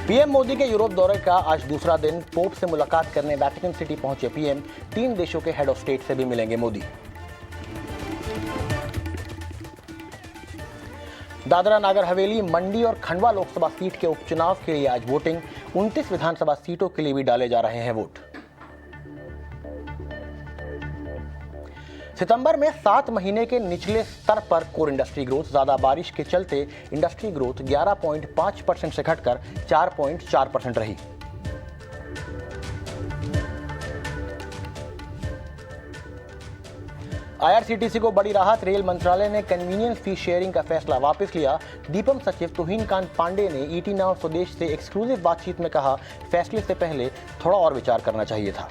PM Modi के Europe दौरे का आज दूसरा दिन। पोप से मुलाकात करने वेटिकन सिटी पहुंचे पीएम। 3 देशों के हेड ऑफ स्टेट से भी मिलेंगे मोदी। दादरा नागर हवेली, मंडी और खंडवा लोकसभा सीट के उपचुनाव के लिए आज वोटिंग। 29 विधानसभा सीटों के लिए भी डाले जा रहे हैं वोट। सितंबर में 7 महीने के निचले स्तर पर कोर इंडस्ट्री ग्रोथ। ज्यादा बारिश के चलते इंडस्ट्री ग्रोथ 11.5% से घटकर 4.4% रही। आईआरसीटीसी को बड़ी राहत। रेल मंत्रालय ने कन्वीनियंस फी शेयरिंग का फैसला वापस लिया। दीपम सचिव तुहिनकांत पांडे ने ईटी नाउ स्वदेश से एक्सक्लूसिव बातचीत में कहा, फैसले से पहले थोड़ा और विचार करना चाहिए था।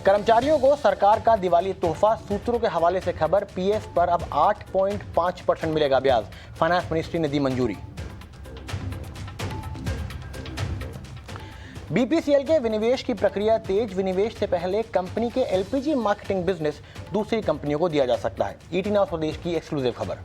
कर्मचारियों को सरकार का दिवाली तोहफा। सूत्रों के हवाले से खबर, पीएफ पर अब 8.5% मिलेगा ब्याज। फाइनेंस मिनिस्ट्री ने दी मंजूरी। बीपीसीएल के विनिवेश की प्रक्रिया तेज। विनिवेश से पहले कंपनी के एलपीजी मार्केटिंग बिजनेस दूसरी कंपनियों को दिया जा सकता है। ईटी नाउ स्वदेश की एक्सक्लूसिव खबर।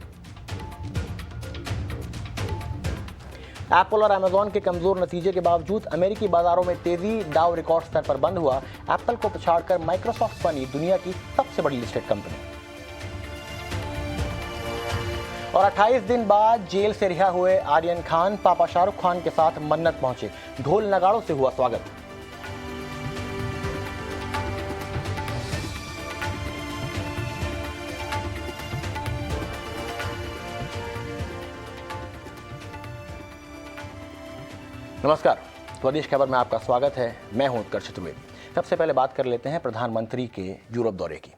एप्पल और अमेजॉन के कमजोर नतीजे के बावजूद अमेरिकी बाजारों में तेजी। डाउ रिकॉर्ड स्तर पर बंद हुआ। एप्पल को पछाड़कर माइक्रोसॉफ्ट बनी दुनिया की सबसे बड़ी लिस्टेड कंपनी। और 28 दिन बाद जेल से रिहा हुए आर्यन खान पापा शाहरुख खान के साथ मन्नत पहुंचे। ढोल नगाड़ों से हुआ स्वागत। नमस्कार, स्वदेश खबर में आपका स्वागत है। मैं हूं उत्कर्ष चतुर्वेदी। सबसे पहले बात कर लेते हैं प्रधानमंत्री के यूरोप दौरे की।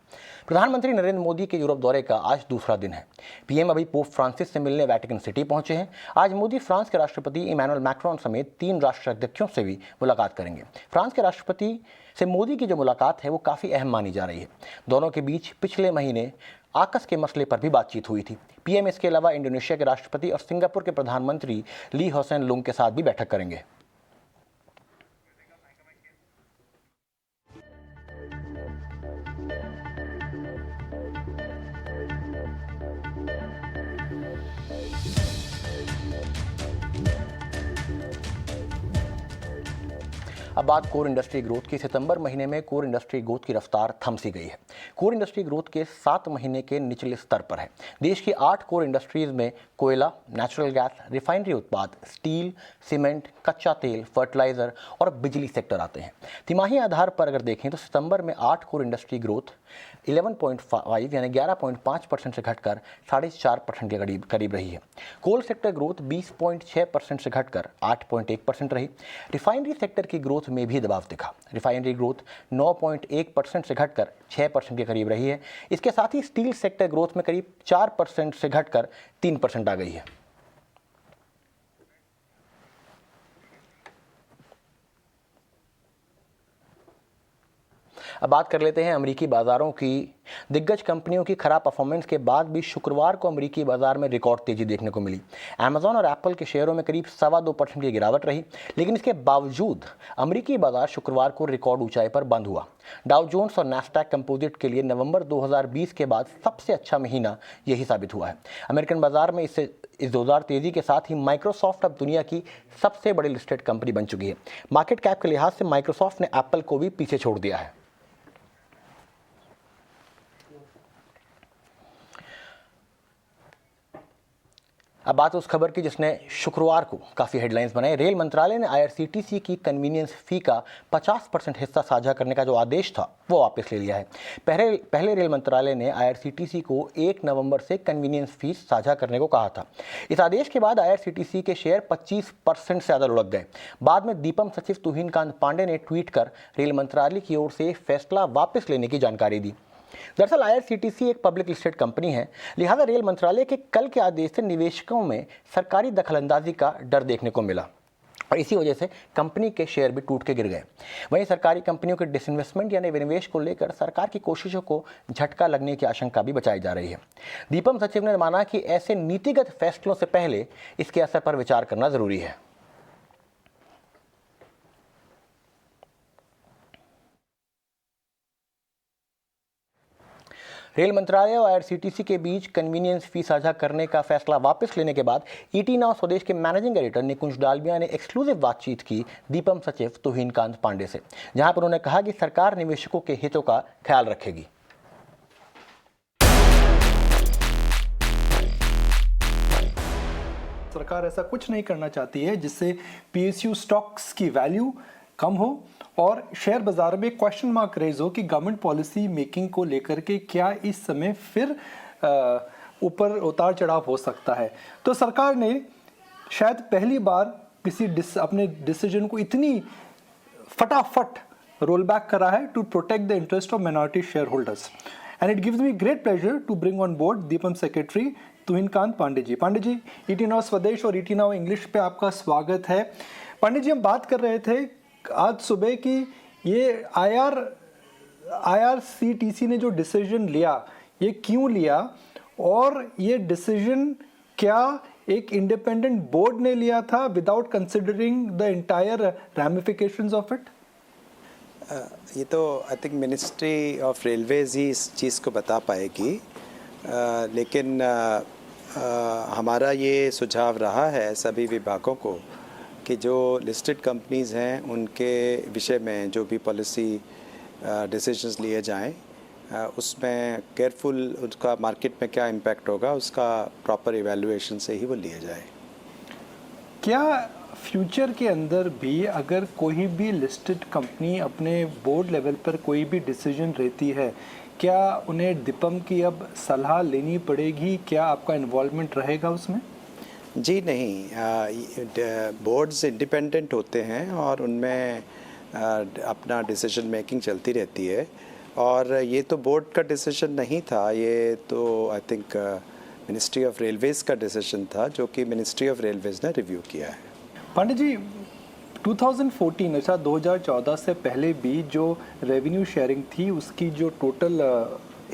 प्रधानमंत्री नरेंद्र मोदी के यूरोप दौरे का आज दूसरा दिन है। पीएम अभी पोप फ्रांसिस से मिलने वेटिकन सिटी पहुंचे हैं। आज मोदी फ्रांस के राष्ट्रपति इमैनुअल मैक्रोन समेत 3 राष्ट्राध्यक्षों से भी मुलाकात करेंगे। फ्रांस के राष्ट्रपति से मोदी की जो मुलाकात है वो काफ़ी अहम मानी जा रही है। दोनों के बीच पिछले महीने आकस के मसले पर भी बातचीत हुई थी। पीएम इसके अलावा इंडोनेशिया के राष्ट्रपति और सिंगापुर के प्रधानमंत्री ली हसेन लुंग के साथ भी बैठक करेंगे। अब बात कोर इंडस्ट्री ग्रोथ की। सितंबर महीने में कोर इंडस्ट्री ग्रोथ की रफ्तार थम सी गई है। कोर इंडस्ट्री ग्रोथ के 7 महीने के निचले स्तर पर है। देश की 8 कोर इंडस्ट्रीज में कोयला, नेचुरल गैस, रिफाइनरी उत्पाद, स्टील, सीमेंट, कच्चा तेल, फर्टिलाइजर और बिजली सेक्टर आते हैं। तिमाही आधार पर अगर देखें तो सितंबर में 8 कोर इंडस्ट्री ग्रोथ 11.5 यानी 11.5% से घटकर 4.5% के करीब रही है। कोल सेक्टर ग्रोथ 20.6% से घटकर 8.1% रही। रिफाइनरी सेक्टर की ग्रोथ में भी दबाव दिखा। रिफाइनरी ग्रोथ 9.1% से घटकर 6% के करीब रही है। इसके साथ ही स्टील सेक्टर ग्रोथ में करीब 4% से घटकर 3% आ गई है। अब बात कर लेते हैं अमेरिकी बाजारों की। दिग्गज कंपनियों की खराब परफॉर्मेंस के बाद भी शुक्रवार को अमेरिकी बाजार में रिकॉर्ड तेजी देखने को मिली। अमेजॉन और एप्पल के शेयरों में करीब 2.25% की गिरावट रही, लेकिन इसके बावजूद अमेरिकी बाजार शुक्रवार को रिकॉर्ड ऊंचाई पर बंद हुआ। डाउ जोन्स और नैस्डैक कंपोजिट के लिए नवंबर 2020 के बाद सबसे अच्छा महीना यही साबित हुआ है। अमेरिकन बाजार में इस जोरदार तेजी के साथ ही माइक्रोसॉफ्ट अब दुनिया की सबसे बड़ी लिस्टेड कंपनी बन चुकी है। मार्केट कैप के लिहाज से माइक्रोसॉफ्ट ने एप्पल को भी पीछे छोड़ दिया है। अब बात उस खबर की जिसने शुक्रवार को काफ़ी हेडलाइंस बनाई। रेल मंत्रालय ने आईआरसीटीसी की कन्वीनियंस फी का 50% हिस्सा साझा करने का जो आदेश था वो वापस ले लिया है। पहले रेल मंत्रालय ने आईआरसीटीसी को 1 नवंबर से कन्वीनियंस फीस साझा करने को कहा था। इस आदेश के बाद आईआरसीटीसी के शेयर 25% से ज़्यादा लुढ़क गए। बाद में दीपम सचिव तुहिनकांत पांडे ने ट्वीट कर रेल मंत्रालय की ओर से फैसला वापस लेने की जानकारी दी। दरअसल आईआरसीटीसी एक पब्लिक लिस्टेड कंपनी है, लिहाजा रेल मंत्रालय के कल के आदेश से निवेशकों में सरकारी दखलंदाजी का डर देखने को मिला और इसी वजह से कंपनी के शेयर भी टूट के गिर गए। वहीं सरकारी कंपनियों के डिसइन्वेस्टमेंट यानी विनिवेश को लेकर सरकार की कोशिशों को झटका लगने की आशंका भी बचाई जा रही है। दीपम सचिव ने माना कि ऐसे नीतिगत फैसलों से पहले इसके असर पर विचार करना जरूरी है। रेल मंत्रालय और आईआरसीटीसी के बीच कन्वीनियंस फी साझा करने का फैसला वापस लेने के बाद ईटी नाउ स्वदेश के मैनेजिंग एडिटर निकुंज डालमिया ने एक्सक्लूसिव बातचीत की दीपम सचिव तुहिनकांत पांडे से, जहां पर उन्होंने कहा कि सरकार निवेशकों के हितों का ख्याल रखेगी। सरकार ऐसा कुछ नहीं करना चाहती है जिससे पीएसयू स्टॉक्स की वैल्यू कम हो और शेयर बाजार में क्वेश्चन मार्क रेज हो कि गवर्नमेंट पॉलिसी मेकिंग को लेकर के क्या इस समय फिर ऊपर उतार चढ़ाव हो सकता है। तो सरकार ने शायद पहली बार अपने डिसीजन को इतनी फटाफट रोल बैक करा है to protect the interest of minority share holders. And it gives me great pleasure to bring on board DIPAM secretary Tuhin Kanta Pandey ji. Pandey ji, ET now Swadesh और ईटी नाउ इंग्लिश पे आपका स्वागत है। पांडे जी, हम बात कर रहे थे आज सुबह कि ये आईआरसीटीसी ने जो डिसीजन लिया, ये क्यों लिया और ये डिसीजन क्या एक इंडिपेंडेंट बोर्ड ने लिया था without considering the entire ramifications of it? ये तो I think ministry of railways ही इस चीज़ को बता पाएगी, लेकिन हमारा ये सुझाव रहा है सभी विभागों को कि जो लिस्टेड कंपनीज़ हैं उनके विषय में जो भी पॉलिसी डिसीजंस लिए जाएं, उसमें केयरफुल उसका मार्केट में क्या इम्पैक्ट होगा उसका प्रॉपर इवैल्यूएशन से ही वो लिए जाए। क्या फ्यूचर के अंदर भी अगर कोई भी लिस्टेड कंपनी अपने बोर्ड लेवल पर कोई भी डिसीजन लेती है, क्या उन्हें दीपम की अब सलाह लेनी पड़ेगी? क्या आपका इन्वॉल्वमेंट रहेगा उसमें? जी नहीं, बोर्ड्स इंडिपेंडेंट होते हैं और उनमें अपना डिसीजन मेकिंग चलती रहती है और ये तो बोर्ड का डिसीजन नहीं था, ये तो I think ministry of railways का डिसीजन था जो कि मिनिस्ट्री ऑफ रेलवेज ने रिव्यू किया है। पांडे जी, 2014 अच्छा 2014 से पहले भी जो रेवेन्यू शेयरिंग थी उसकी जो टोटल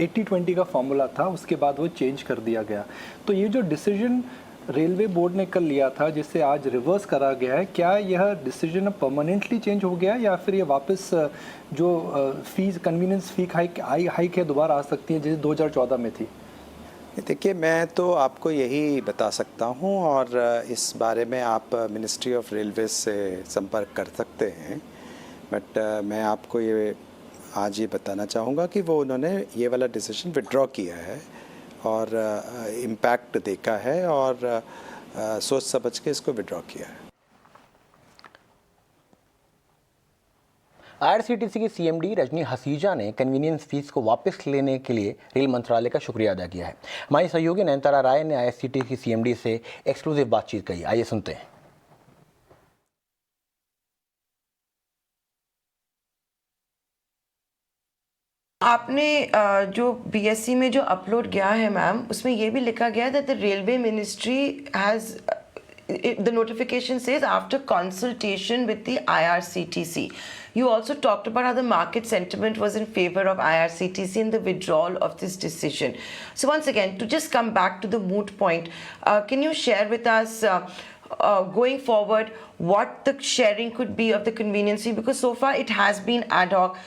80-20 का फॉर्मूला था उसके बाद वो चेंज कर दिया गया। तो ये जो डिसीजन रेलवे बोर्ड ने कल लिया था जिसे आज रिवर्स करा गया है, क्या यह डिसीजन परमानेंटली चेंज हो गया या फिर ये वापस जो फीस कन्वीनियंस फी हाइक है दोबारा आ सकती है जैसे 2014 में थी? देखिए, मैं तो आपको यही बता सकता हूँ और इस बारे में आप मिनिस्ट्री ऑफ रेलवेज से संपर्क कर सकते हैं, बट मैं आपको ये आज ये बताना चाहूँगा कि वो उन्होंने ये वाला डिसीजन विड्रॉ किया है और इम्पैक्ट देखा है और सोच समझ के इसको विड्रॉ किया है। आईआरसीटीसी की सीएमडी रजनी हसीजा ने कन्वीनियंस फीस को वापस लेने के लिए रेल मंत्रालय का शुक्रिया अदा किया है। हमारी सहयोगी नयनतारा राय ने आईआरसीटीसी की सीएमडी से एक्सक्लूसिव बातचीत की। आइए सुनते हैं। आपने जो बीएससी में जो अपलोड किया है मैम, उसमें ये भी लिखा गया है that the railway ministry has the notification says after consultation with the IRCTC. You also talked about how the market sentiment was in favor of IRCTC and the withdrawal of this decision. So once again, to just come back to the moot point, can you share with us going forward what the sharing could be of the convenience fee, because so far it has been ad hoc.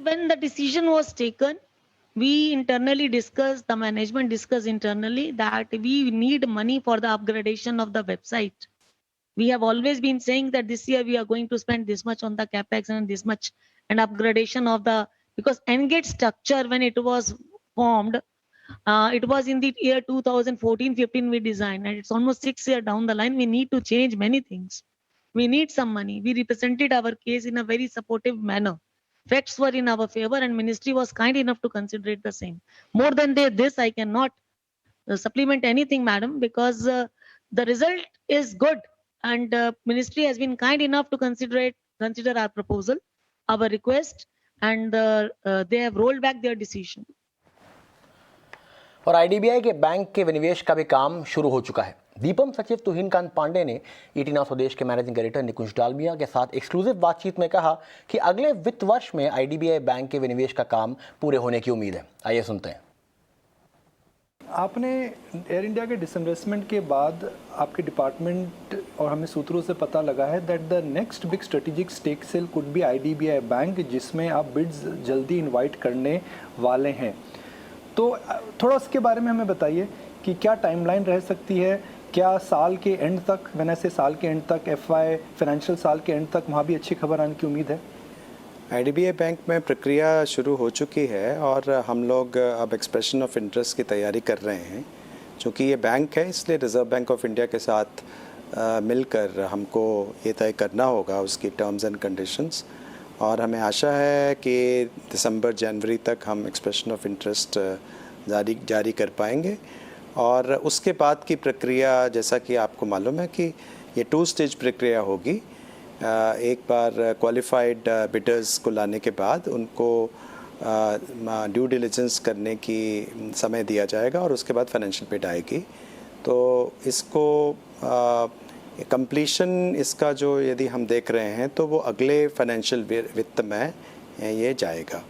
When the decision was taken, we internally discussed, the management discussed internally that we need money for the upgradation of the website. We have always been saying that this year we are going to spend this much on the capex and this much and upgradation of the, because Engage structure when it was formed, it was in the year 2014-15 we designed, and it's almost 6 years down the line. We need to change many things. We need some money. We represented our case in a very supportive manner. Facts were in our favor and ministry was kind enough to consider it the same. More than this, I cannot supplement anything, madam, because the result is good and ministry has been kind enough to consider our proposal, our request, and they have rolled back their decision. और IDBI के bank के विनिवेश का भी काम शुरू हो चुका है। दीपम सचिव तुहिनकांत पांडे ने ईटी नाउ स्वदेश के मैनेजिंग एडिटर निकुंज डालमिया के साथ एक्सक्लूसिव बातचीत में कहा कि अगले वित्त वर्ष में आईडीबीआई बैंक के विनिवेश का काम पूरे होने की उम्मीद है। आइए सुनते हैं। आपने एयर इंडिया के डिसइन्वेस्टमेंट के बाद आपके डिपार्टमेंट और हमें सूत्रों से पता लगा है that the next big strategic stake sale could be IDBI bank, जिसमें आप बिड्स जल्दी इनवाइट करने वाले हैं। तो थोड़ा उसके बारे में हमें बताइए कि क्या टाइमलाइन रह सकती है, क्या साल के एंड तक, मैंने से साल के एंड तक, FY फाइनेंशियल साल के एंड तक वहाँ भी अच्छी खबर आने की उम्मीद है? IDBI बैंक में प्रक्रिया शुरू हो चुकी है और हम लोग अब एक्सप्रेशन ऑफ इंटरेस्ट की तैयारी कर रहे हैं। चूँकि ये बैंक है इसलिए रिज़र्व बैंक ऑफ इंडिया के साथ मिलकर हमको ये तय करना होगा उसकी टर्म्स एंड कंडीशंस, और हमें आशा है कि दिसंबर जनवरी तक हम एक्सप्रेशन ऑफ इंटरेस्ट जारी कर पाएंगे। और उसके बाद की प्रक्रिया, जैसा कि आपको मालूम है कि ये 2 स्टेज प्रक्रिया होगी। एक बार क्वालिफाइड बिडर्स को लाने के बाद उनको ड्यू डिलिजेंस करने की समय दिया जाएगा और उसके बाद फाइनेंशियल बिड आएगी। तो इसको कंप्लीशन इसका जो यदि हम देख रहे हैं तो वो अगले फाइनेंशियल वित्त में ये जाएगा।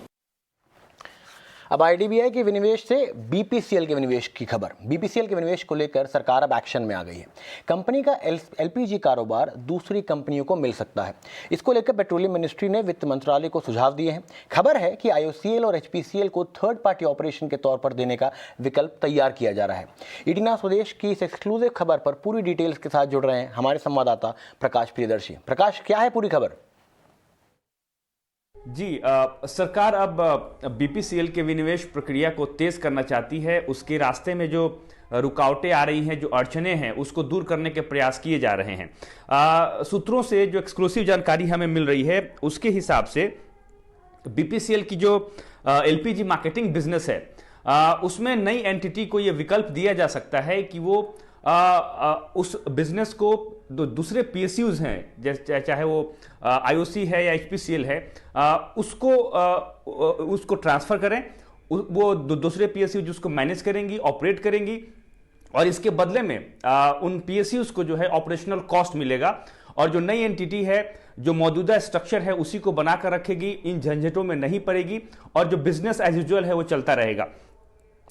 अब IDBI के विनिवेश से BPCL के विनिवेश की खबर। BPCL के विनिवेश को लेकर सरकार अब एक्शन में आ गई है। कंपनी का LPG कारोबार दूसरी कंपनियों को मिल सकता है। इसको लेकर पेट्रोलियम मिनिस्ट्री ने वित्त मंत्रालय को सुझाव दिए हैं। खबर है कि IOCL और HPCL को थर्ड पार्टी ऑपरेशन के तौर पर देने का विकल्प तैयार किया जा रहा है। ईटीना स्वदेश की इस एक्सक्लूसिव खबर पर पूरी डिटेल्स के साथ जुड़ रहे हैं हमारे संवाददाता प्रकाश प्रियदर्शी। प्रकाश, क्या है पूरी खबर? जी, सरकार अब BPCL के विनिवेश प्रक्रिया को तेज करना चाहती है। उसके रास्ते में जो रुकावटें आ रही हैं, जो अड़चने हैं, उसको दूर करने के प्रयास किए जा रहे हैं। सूत्रों से जो एक्सक्लूसिव जानकारी हमें मिल रही है उसके हिसाब से BPCL की जो LPG मार्केटिंग बिजनेस है उसमें नई एंटिटी को ये विकल्प दिया जा सकता है कि वो उस बिजनेस को दूसरे PSUs हैं, चाहे वो IOC है या HPCL है, उसको ट्रांसफर करें। वो दूसरे PSU जिसको मैनेज करेंगी, ऑपरेट करेंगी, और इसके बदले में उन PSUs को जो है ऑपरेशनल कॉस्ट मिलेगा। और जो नई एंटिटी है, जो मौजूदा स्ट्रक्चर है, उसी को बनाकर रखेगी, इन झंझटों में नहीं पड़ेगी और जो बिजनेस एज यूजुअल है वो चलता रहेगा।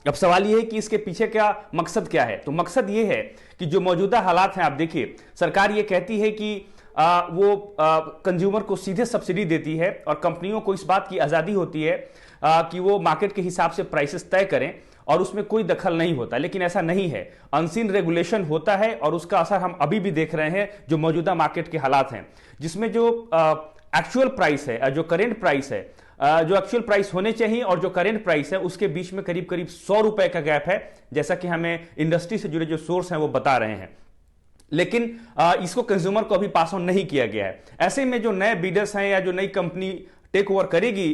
अब सवाल यह है कि इसके पीछे क्या मकसद क्या है? तो मकसद यह है कि जो मौजूदा हालात हैं, आप देखिए, सरकार ये कहती है कि वो कंज्यूमर को सीधे सब्सिडी देती है और कंपनियों को इस बात की आज़ादी होती है कि वो मार्केट के हिसाब से प्राइसेस तय करें और उसमें कोई दखल नहीं होता। लेकिन ऐसा नहीं है, अनसीन रेगुलेशन होता है और उसका असर हम अभी भी देख रहे हैं। जो मौजूदा मार्केट के हालात हैं, जिसमें जो एक्चुअल प्राइस है, जो करेंट प्राइस है, जो एक्चुअल प्राइस होने चाहिए और जो करेंट प्राइस है, उसके बीच में करीब करीब 100 रुपए का गैप है, जैसा कि हमें इंडस्ट्री से जुड़े जो सोर्स हैं वो बता रहे हैं। लेकिन इसको कंज्यूमर को अभी पास ऑन नहीं किया गया है। ऐसे में जो नए बीडर्स हैं या जो नई कंपनी टेक ओवर करेगी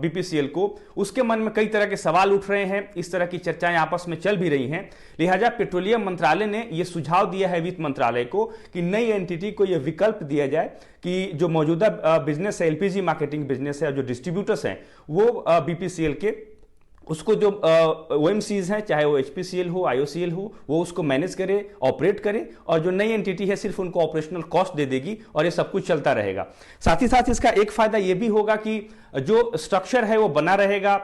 BPCL को, उसके मन में कई तरह के सवाल उठ रहे हैं। इस तरह की चर्चाएं आपस में चल भी रही हैं। लिहाजा पेट्रोलियम मंत्रालय ने यह सुझाव दिया है वित्त मंत्रालय को कि नई एंटिटी को यह विकल्प दिया जाए कि जो मौजूदा बिजनेस है, LPG मार्केटिंग बिजनेस है, जो डिस्ट्रीब्यूटर्स हैं, वो BPCL के उसको जो OMCs हैं, चाहे वो HPCL हो, IOCL हो, वो उसको मैनेज करे, ऑपरेट करे, और जो नई एंटिटी है सिर्फ उनको ऑपरेशनल कॉस्ट दे देगी और ये सब कुछ चलता रहेगा। साथ ही साथ इसका एक फायदा ये भी होगा कि जो स्ट्रक्चर है वो बना रहेगा।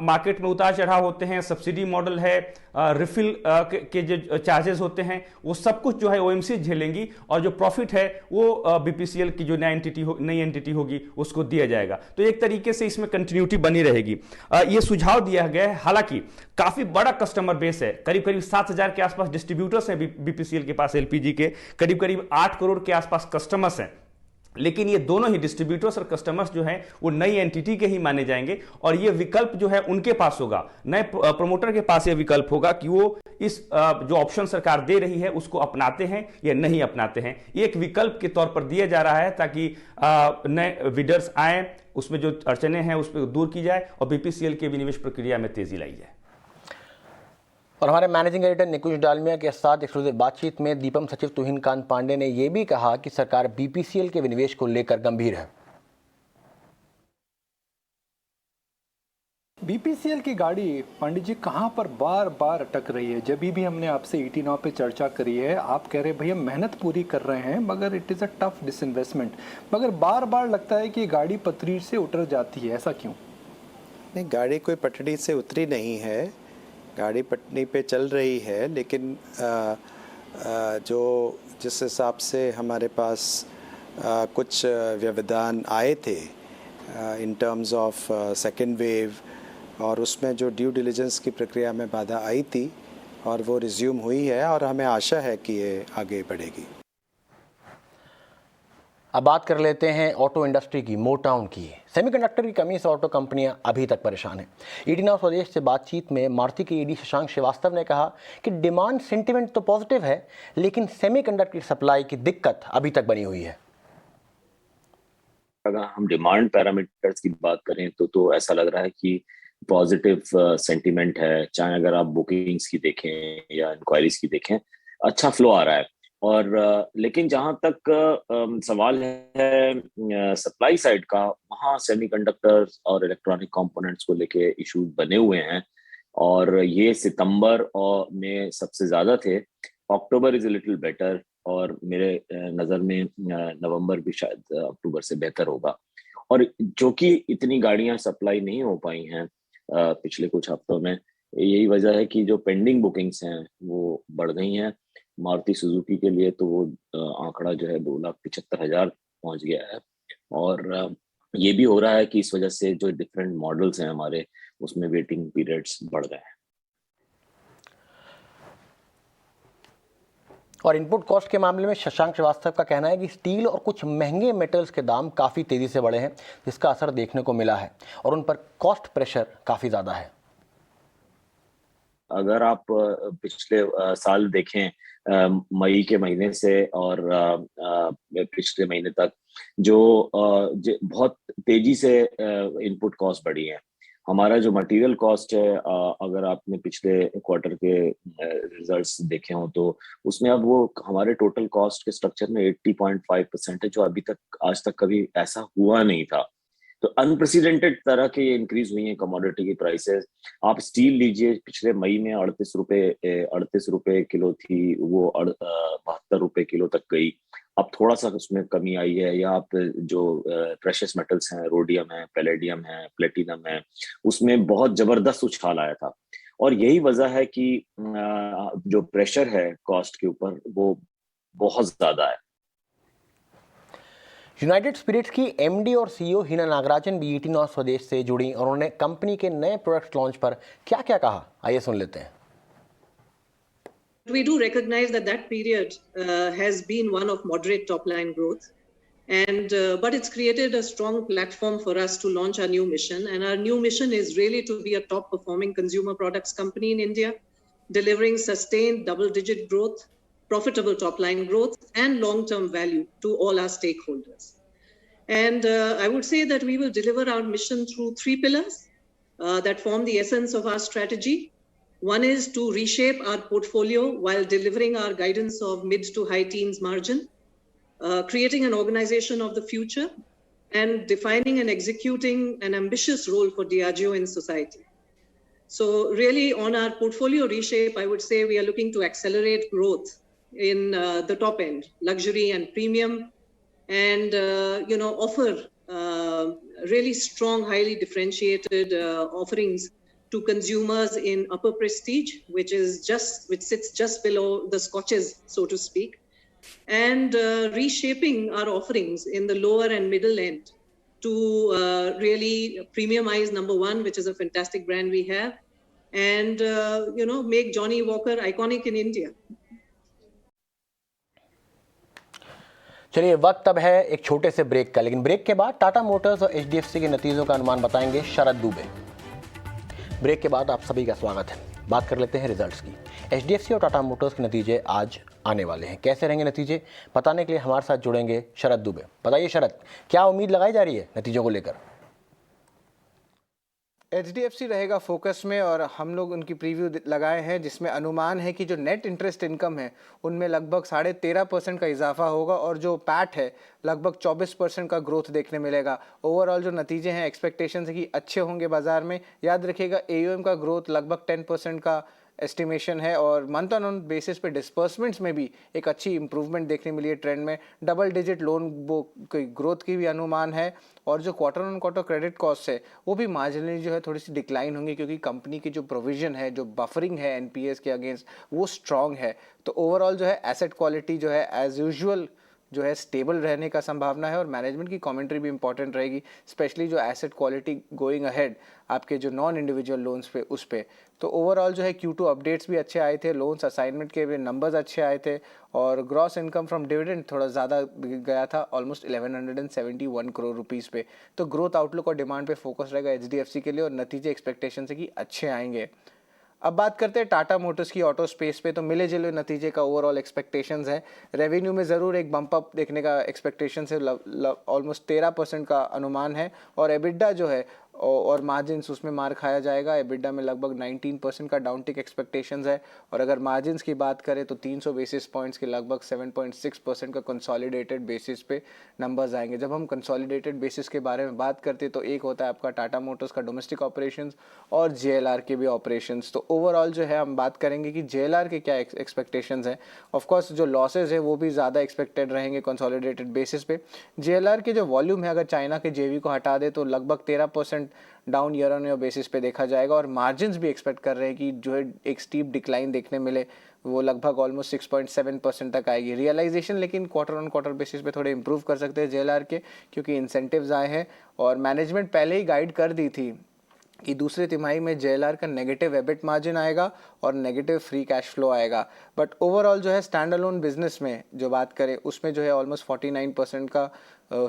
मार्केट में उतार चढ़ाव होते हैं, सब्सिडी मॉडल है, रिफिल के जो चार्जेस होते हैं, वो सब कुछ जो है OMC झेलेंगी और जो प्रॉफिट है वो BPCL की जो नई एंटिटी होगी उसको दिया जाएगा। तो एक तरीके से इसमें कंटिन्यूटी बनी रहेगी। ये सुझाव दिया गया है। हालांकि काफी बड़ा कस्टमर बेस है, करीब करीब 7,000 के आसपास डिस्ट्रीब्यूटर्स हैं BPCL के पास LPG के, करीब करीब 8 करोड़ के आसपास कस्टमर्स हैं। लेकिन ये दोनों ही डिस्ट्रीब्यूटर्स और कस्टमर्स जो हैं वो नई एंटिटी के ही माने जाएंगे और ये विकल्प जो है उनके पास होगा, नए प्रमोटर के पास ये विकल्प होगा कि वो इस जो ऑप्शन सरकार दे रही है उसको अपनाते हैं या नहीं अपनाते हैं। ये एक विकल्प के तौर पर दिया जा रहा है ताकि नए बिडर्स आए, उसमें जो अड़चने हैं उस पर दूर की जाए और BPCL के विनिवेश प्रक्रिया में तेजी लाई जाए। और हमारे मैनेजिंग एडिटर निकुंज डालमिया के साथ एक्सक्लूसिव बातचीत में दीपम सचिव तुहिनकांत पांडे ने यह भी कहा कि सरकार BPCL के विनिवेश को लेकर गंभीर है। BPCL की गाड़ी पंडित जी कहाँ पर बार बार अटक रही है? जब भी हमने आपसे ET Now पे चर्चा करी है, आप कह रहे भैया मेहनत पूरी कर रहे हैं मगर it is a tough disinvestment, मगर बार बार लगता है कि गाड़ी पटरी से उतर जाती है, ऐसा क्यों? नहीं, गाड़ी कोई पटरी से उतरी नहीं है। गाड़ी पटरी पे चल रही है, लेकिन जो जिस हिसाब से हमारे पास कुछ व्यवधान आए थे in terms of second wave, और उसमें जो ड्यू डिलिजेंस की प्रक्रिया में बाधा आई थी, और वो रिज्यूम हुई है और हमें आशा है कि ये आगे बढ़ेगी। अब बात कर लेते हैं ऑटो इंडस्ट्री की, मोटाउन की। सेमीकंडक्टर की कमी से ऑटो कंपनियां अभी तक परेशान हैं। ईडी नाउ स्वदेश से बातचीत में मारुति के ईडी शशांक श्रीवास्तव ने कहा कि डिमांड सेंटिमेंट तो पॉजिटिव है, लेकिन सेमीकंडक्टर की सप्लाई की दिक्कत अभी तक बनी हुई है। अगर हम डिमांड पैरामीटर्स की बात करें तो ऐसा लग रहा है कि पॉजिटिव सेंटिमेंट है। चाहे अगर आप बुकिंग्स की देखें या इंक्वायरीज की देखें, अच्छा फ्लो आ रहा है। और लेकिन जहां तक सवाल है सप्लाई साइड का, वहाँ सेमीकंडक्टर और इलेक्ट्रॉनिक कंपोनेंट्स को लेके इशू बने हुए हैं, और ये सितंबर और में सबसे ज़्यादा थे। अक्टूबर इज़ अ लिटिल बेटर, और मेरे नज़र में नवंबर भी शायद अक्टूबर से बेहतर होगा। और जो कि इतनी गाड़ियां सप्लाई नहीं हो पाई हैं पिछले कुछ हफ्तों में, यही वजह है कि जो पेंडिंग बुकिंग्स हैं वो बढ़ गई हैं। मारुति सुजुकी के लिए तो वो आंकड़ा जो है 2,75,000 पहुंच गया है। और ये भी हो रहा है कि इस वजह से जो डिफरेंट मॉडल्स हैं हमारे, उसमें वेटिंग पीरियड्स बढ़ गए हैं। और इनपुट कॉस्ट के मामले में शशांक श्रीवास्तव का कहना है कि स्टील और कुछ महंगे मेटल्स के दाम काफ़ी तेज़ी से बढ़े हैं, जिसका असर देखने को मिला है और उन पर कॉस्ट प्रेशर काफ़ी ज़्यादा है। अगर आप पिछले साल देखें, मई के महीने से और पिछले महीने तक जो बहुत तेजी से इनपुट कॉस्ट बढ़ी है। हमारा जो मटेरियल कॉस्ट है, अगर आपने पिछले क्वार्टर के रिजल्ट्स देखे हों तो उसमें अब वो हमारे टोटल कॉस्ट के स्ट्रक्चर में 80.5% है, जो अभी तक आज तक कभी ऐसा हुआ नहीं था। तो अनप्रेसिडेंटेड तरह के इंक्रीज हुई हैं कमोडिटी की प्राइसेस। आप स्टील लीजिए, पिछले मई में 38 रुपए किलो थी, वो 72 रुपए किलो तक गई। अब थोड़ा सा उसमें कमी आई है। या आप जो प्रेशियस मेटल्स हैं, रोडियम है, पैलेडियम है, प्लेटिनम है, उसमें बहुत जबरदस्त उछाल आया था। और यही वजह है कि जो प्रेशर है कॉस्ट के ऊपर वो बहुत ज्यादा है। यूनाइटेड स्पिरिट्स की एमडी और सीईओ हिना नागराजन भी ईटी नाउ स्वदेश से जुड़ी और उन्होंने कंपनी के नए प्रोडक्ट लॉन्च पर क्या-क्या कहा, आइए सुन लेते हैं। We do recognize that period has been one of moderate top line growth, and but it's created a strong platform for us to launch our new mission. And our new mission is really to be a top performing consumer products company in India, delivering sustained double-digit growth, profitable top line growth, and long-term value to all our stakeholders. And I would say that we will deliver our mission through 3 pillars that form the essence of our strategy. One is to reshape our portfolio while delivering our guidance of mid to high teens margin, creating an organization of the future, and defining and executing an ambitious role for Diageo in society. So really on our portfolio reshape, I would say we are looking to accelerate growth in the top end, luxury and premium, and offer really strong, highly differentiated offerings to consumers in upper prestige, which sits just below the scotches, so to speak, and reshaping our offerings in the lower and middle end to really premiumize number one, which is a fantastic brand we have, and make Johnny Walker iconic in India. चलिए, वक्त अब है एक छोटे से break का, लेकिन break के बाद टाटा मोटर्स और एचडीएफसी के नतीजों का अनुमान बताएंगे शरद दुबे। ब्रेक के बाद आप सभी का स्वागत है। बात कर लेते हैं रिजल्ट्स की। एचडीएफसी और टाटा मोटर्स के नतीजे आज आने वाले हैं। कैसे रहेंगे नतीजे, बताने के लिए हमारे साथ जुड़ेंगे शरद दुबे। बताइए शरद, क्या उम्मीद लगाई जा रही है नतीजों को लेकर? एचडीएफसी रहेगा फोकस में, और हम लोग उनकी प्रीव्यू लगाए हैं, जिसमें अनुमान है कि जो नेट इंटरेस्ट इनकम है उनमें लगभग 13.5% का इजाफा होगा, और जो पैट है लगभग 24% का ग्रोथ देखने मिलेगा। ओवरऑल जो नतीजे हैं, एक्सपेक्टेशन है कि अच्छे होंगे बाजार में। याद रखिएगा एयूएम का ग्रोथ लगभग 10% का एस्टिमेशन है और मंथ ऑन बेसिस पे डिस्पर्समेंट्स में भी एक अच्छी इंप्रूवमेंट देखने मिली है ट्रेंड में। डबल डिजिट लोन बुक की ग्रोथ की भी अनुमान है और जो quarter on quarter credit cost है वो भी मार्जिनली जो है थोड़ी सी डिक्लाइन होंगी, क्योंकि कंपनी की जो प्रोविजन है, जो बफरिंग है एनपीएस के अगेंस्ट, वो स्ट्रांग है। तो ओवरऑल जो है एसेट क्वालिटी जो है एज यूजुअल जो है स्टेबल रहने का संभावना है और मैनेजमेंट की कमेंट्री भी इंपॉर्टेंट रहेगी, स्पेशली जो एसेट क्वालिटी गोइंग अहेड आपके जो नॉन इंडिविजुअल लोन्स पे उस पे। तो ओवरऑल जो है Q2 अपडेट्स भी अच्छे आए थे, लोन्स असाइनमेंट के भी नंबर्स अच्छे आए थे और ग्रॉस इनकम फ्रॉम डिविडेंड थोड़ा ज़्यादा गया था, ऑलमोस्ट 1171 करोड़ रुपीज़ पे। तो ग्रोथ आउटलुक और डिमांड पे फोकस रहेगा HDFC के लिए और नतीजे एक्सपेक्टेशन से कि अच्छे आएंगे। अब बात करते हैं टाटा मोटर्स की ऑटो स्पेस पे। तो मिले जुले नतीजे का ओवरऑल एक्सपेक्टेशंस है। रेवेन्यू में ज़रूर एक बम्प अप देखने का एक्सपेक्टेशन है, ऑलमोस्ट 13% का अनुमान है और एबिडा जो है और मार्जिन्स उसमें मार खाया जाएगा। एबिडा में लगभग 19% का डाउनटिक एक्सपेक्टेशंस है और अगर मार्जिन्स की बात करें तो 300 बेसिस पॉइंट्स के लगभग 7.6% का कंसोलिडेटेड बेसिस पे नंबर्स आएंगे। जब हम कंसोलिडेटेड बेसिस के बारे में बात करते हैं तो एक होता है आपका टाटा मोटर्स का डोमेस्टिक ऑपरेशंस और JLR के भी ऑपरेशंस। तो ओवरऑल जो है हम बात करेंगे कि JLR के क्या एक्सपेक्टेशंस हैं। ऑफकोर्स जो लॉसेज है वो भी ज़्यादा एक्सपेक्टेड रहेंगे कंसोलिडेटेड बेसिस पे। JLR के जो वॉल्यूम है अगर चाइना के JV को हटा दे तो लगभग 13% down year on year basis पे देखा जाएगा और मार्जिन्स भी एक्सपेक्ट कर रहे हैं कि जो है एक स्टीप डिक्लाइन देखने मिले, वो लगभग ऑलमोस्ट 6.7% तक आएगी। रियलाइजेशन लेकिन क्वार्टर ऑन क्वार्टर बेसिस पे थोड़े इंप्रूव कर सकते हैं JLR के, क्योंकि इंसेंटिव्स आए हैं और मैनेजमेंट पहले ही गाइड कर दी थी कि दूसरे तिमाही में JLR का नेगेटिव एबिट मार्जिन आएगा और नेगेटिव फ्री कैश फ्लो आएगा। बट ओवरऑल जो है स्टैंड अलोन बिजनेस में जो बात करें उसमें जो है ऑलमोस्ट 49% का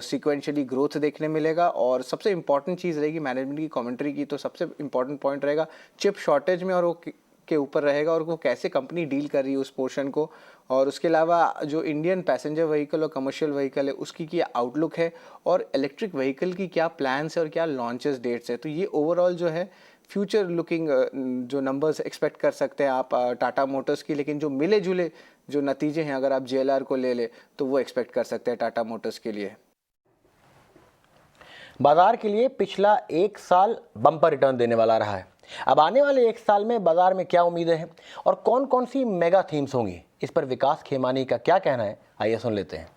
सीक्वेंशियली ग्रोथ देखने मिलेगा। और सबसे इंपॉर्टेंट चीज़ रहेगी मैनेजमेंट की कमेंट्री की, तो सबसे इंपॉर्टेंट पॉइंट रहेगा चिप शॉर्टेज में और वो के ऊपर रहेगा और वो कैसे कंपनी डील कर रही है उस पोर्शन को। और उसके अलावा जो इंडियन पैसेंजर व्हीकल और कमर्शियल व्हीकल है उसकी क्या आउटलुक है और इलेक्ट्रिक व्हीकल की क्या प्लान्स है और क्या लॉन्चेस डेट्स है। तो ये ओवरऑल जो है फ्यूचर लुकिंग जो नंबर्स एक्सपेक्ट कर सकते हैं आप टाटा मोटर्स की। लेकिन जो मिले जुले जो नतीजे हैं अगर आप JLR को ले ले तो वो एक्सपेक्ट कर सकते हैं टाटा मोटर्स के लिए। बाजार के लिए पिछला एक साल बम्पर रिटर्न देने वाला रहा है। अब आने वाले एक साल में बाजार में क्या उम्मीदें हैं और कौन कौन सी मेगा थीम्स होंगी, इस पर विकास खेमानी का क्या कहना है, आइए सुन लेते हैं।